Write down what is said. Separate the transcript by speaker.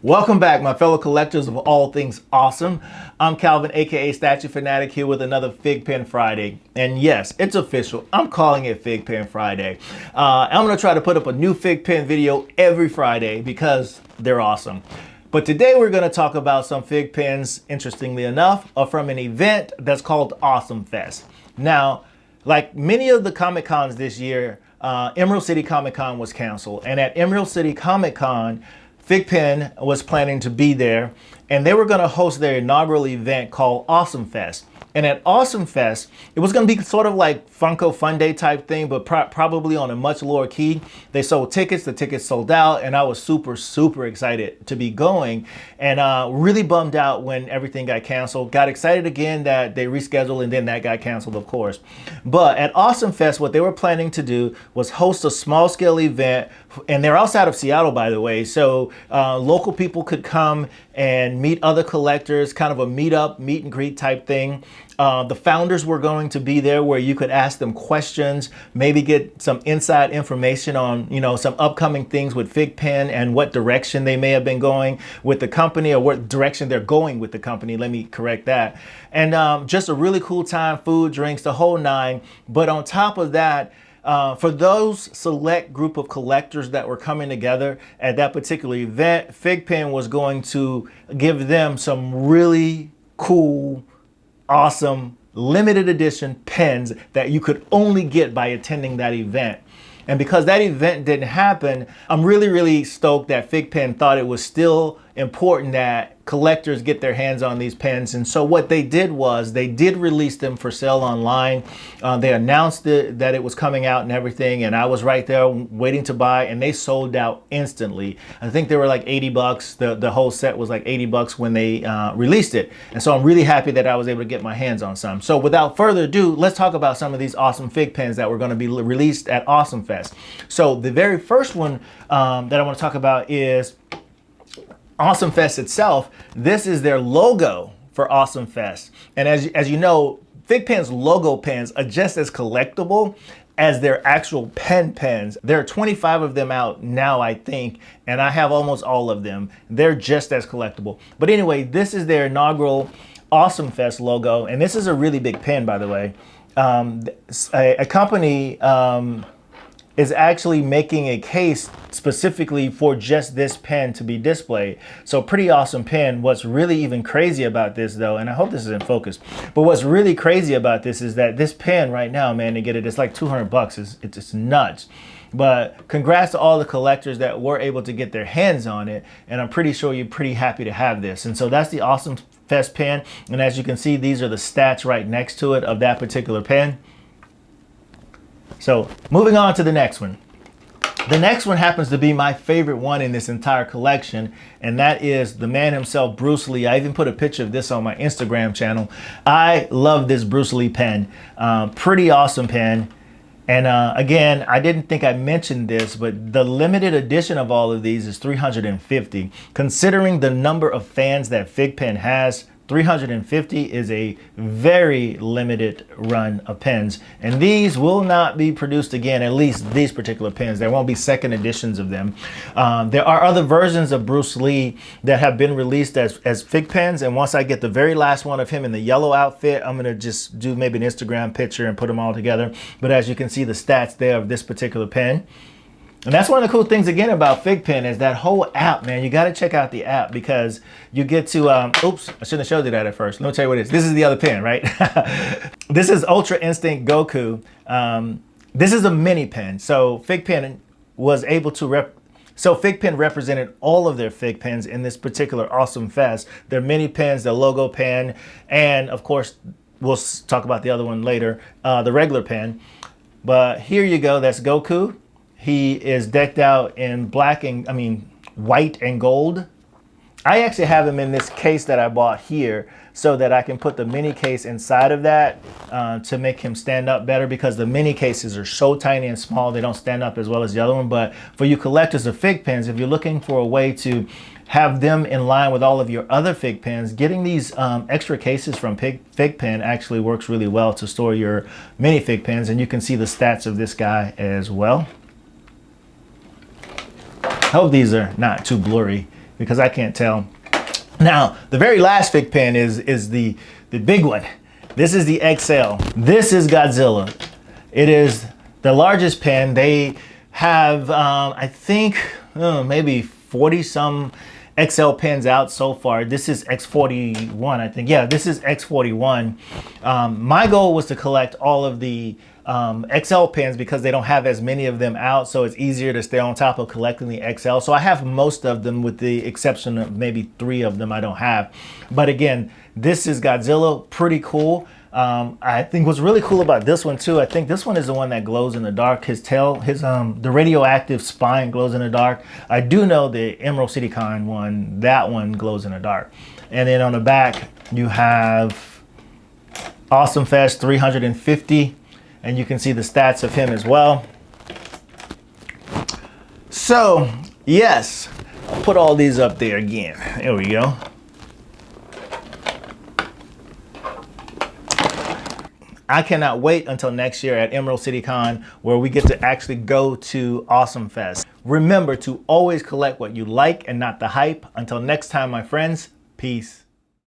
Speaker 1: Welcome back, my fellow collectors of all things awesome. I'm Calvin, aka Statue Fanatic, here with another FiGPiN Friday. And yes, it's official. I'm calling it FiGPiN Friday. I'm gonna try to put up a new FiGPiN video every Friday because they're awesome. But today we're gonna talk about some FiGPiNs, interestingly enough, are from an event that's called AwesomeFest. Now, like many of the Comic Cons this year, Emerald City Comic Con was canceled. And at Emerald City Comic Con, FiGPiN was planning to be there, and they were going to host their inaugural event called AwesomeFest. And at AwesomeFest, it was going to be sort of like Funko Fun Day type thing, but probably on a much lower key. They sold tickets, the tickets sold out, and I was super excited to be going, and really bummed out when everything got canceled. Got excited again that they rescheduled, and then that got canceled, of course. But at AwesomeFest, what they were planning to do was host a small scale event, and they're outside of Seattle, by the way, so local people could come and meet other collectors, kind of a meet and greet type thing. The founders were going to be there where you could ask them questions, maybe get some inside information on, some upcoming things with FiGPiN and what direction they may have been going with the company, or what direction they're going with the company. Let me correct that. And just a really cool time, food, drinks, the whole nine. But on top of that, for those select group of collectors that were coming together at that particular event, FiGPiN was going to give them some really cool, awesome, limited edition pens that you could only get by attending that event. And because that event didn't happen, I'm really stoked that FiGPiN thought it was still important that collectors get their hands on these pens. And so what they did was they did release them for sale online. They announced that it was coming out and everything, and I was right there waiting to buy, and they sold out instantly. I think they were like 80 bucks. The whole set was like 80 bucks when they released it. And so I'm really happy that I was able to get my hands on some. So without further ado, let's talk about some of these awesome FiGPiNs that were going to be released at AwesomeFest. So the very first one that I want to talk about is AwesomeFest itself. This is their logo for AwesomeFest. And as you know, FiGPiN's logo pens are just as collectible as their actual pens. There are 25 of them out now, I think, and I have almost all of them. They're just as collectible. But anyway, this is their inaugural AwesomeFest logo, and this is a really big pen, by the way. A company is actually making a case specifically for just this pen to be displayed. So pretty awesome pen. What's really even crazy about this though, and I hope this is in focus, but what's really crazy about this is that this pen right now, man, to get it, it's like 200 bucks. It's nuts. But congrats to all the collectors that were able to get their hands on it, and I'm pretty sure you're pretty happy to have this. And so that's the AwesomeFest pen, and as you can see, these are the stats right next to it of that particular pen. So moving on to the next one. The next one happens to be my favorite one in this entire collection, and that is the man himself, Bruce Lee. I even put a picture of this on my Instagram channel. I love this Bruce Lee pen. Pretty awesome pen. And again, I didn't think I mentioned this, but the limited edition of all of these is 350. Considering the number of fans that FiGPiN has, 350 is a very limited run of pens, and these will not be produced again, at least these particular pens. There won't be second editions of them. There are other versions of Bruce Lee that have been released as FiGPiNs, and once I get the very last one of him in the yellow outfit, I'm gonna just do maybe an Instagram picture and put them all together. But as you can see, the stats there of this particular pen. And that's one of the cool things again about FiGPiN is that whole app, man. You got to check out the app because you get to, oops, I shouldn't have showed you that at first. Let me tell you what it is. This is the other pen, right? This is Ultra Instinct Goku. This is a mini pen. So FiGPiN was able to FiGPiN represented all of their FiGPiNs in this particular AwesomeFest. Their mini pens, their logo pen, and of course, we'll talk about the other one later, the regular pen. But here you go, that's Goku. He is decked out in white and gold. I actually have him in this case that I bought here so that I can put the mini case inside of that to make him stand up better, because the mini cases are so tiny and small, they don't stand up as well as the other one. But for you collectors of FiGPiNs, if you're looking for a way to have them in line with all of your other FiGPiNs, getting these extra cases from FiGPiN actually works really well to store your mini FiGPiNs, and you can see the stats of this guy as well. I hope these are not too blurry. because I can't tell. Now, the very last FiGPiN is the big one. This is the XL. This is Godzilla. It is the largest pen. They have, I think, maybe 40 some XL pens out so far. This is X41, I think. Yeah, this is X41. My goal was to collect all of the XL pens because they don't have as many of them out, so it's easier to stay on top of collecting the XL. So I have most of them with the exception of maybe 3 of them I don't have. But again, this is Godzilla, pretty cool. I think what's really cool about this one too, I think this one is the one that glows in the dark. His tail, the radioactive spine glows in the dark. I do know the Emerald City Con one, that one glows in the dark. And then on the back, you have AwesomeFest 350, and you can see the stats of him as well. So yes, I'll put all these up there again. There we go. I cannot wait until next year at Emerald City Con, where we get to actually go to AwesomeFest. Remember to always collect what you like and not the hype. Until next time, my friends, peace.